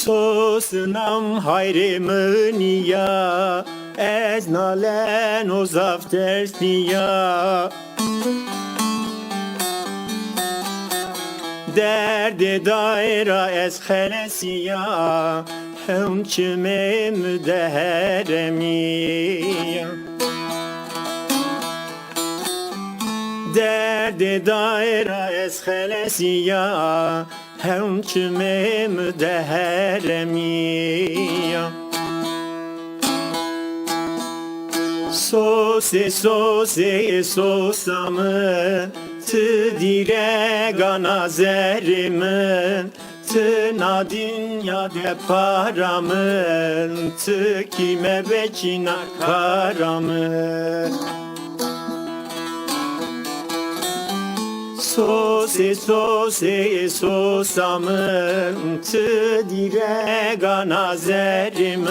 Sosnam hayrımın ya, ez nalen o zaftersti ya. Derdi daira ez xelesi ya, hem çime müdeheremi ya. Derdi daira ez xelesi ya, hem çime müdeheremi ya. Sose sose sosamı tı dire ganazerimin tı na dünyada paramın tı kime bekina karamın. Sose sose sosamın tı dire ganazerimin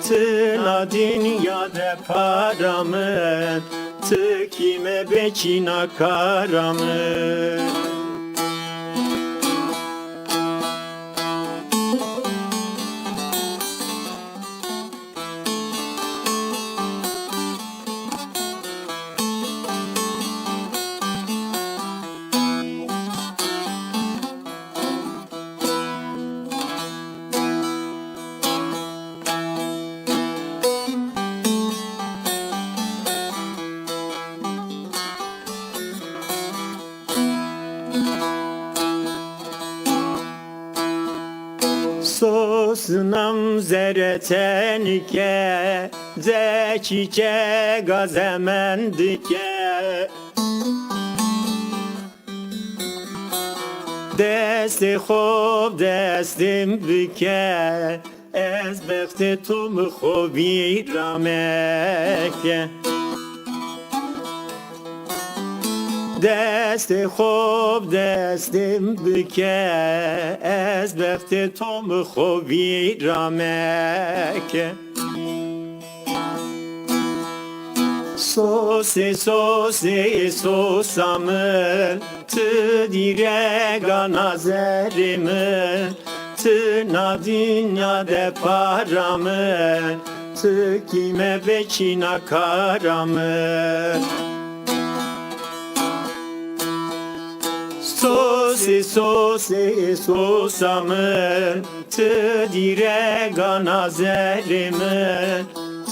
tına dünyada paramın tı kime bekina karamın. Sosnam zeretenike, zekice gazemendike. Desti خوب دستیم بکه از بخت تو خوبی رامکه. دست خوب دستیم بکه از بخت تو خوبی رامکه. Sose sose sosamın tı dire ganazerimin tına dünyada paramın tı kime bekina karamın. Sose sose sosamın tı dire ganazerimin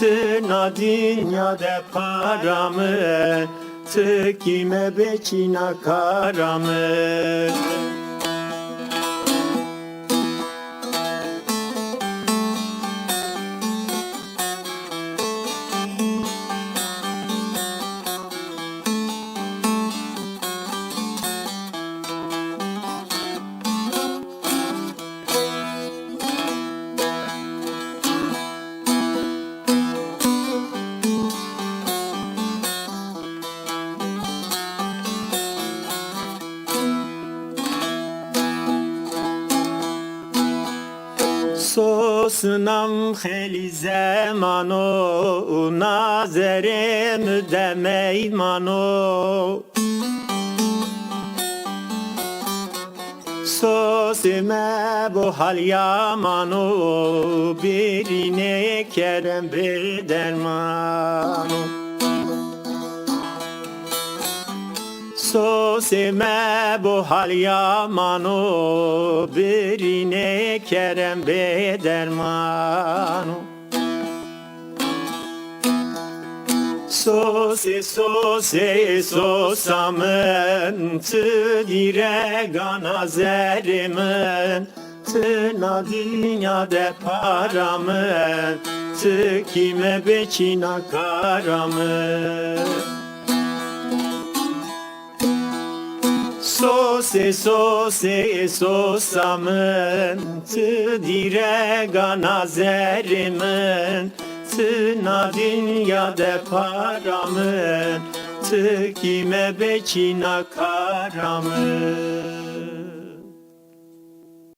tına dünyada paramın tı kime bekina karamın. Sosnam kheli zamano nazerim demeymano. Sosime bu hal yamano birine kerem bir dermano. Sosime bu hal yamano birine kerem be dermano. Sose sose sosamın tı dire ganazerimin tına dünyada paramın tı kime bekina karamın. Sose sose sosamın tı dire ganazerimin tına dünyada paramın tı kime bekina karamın.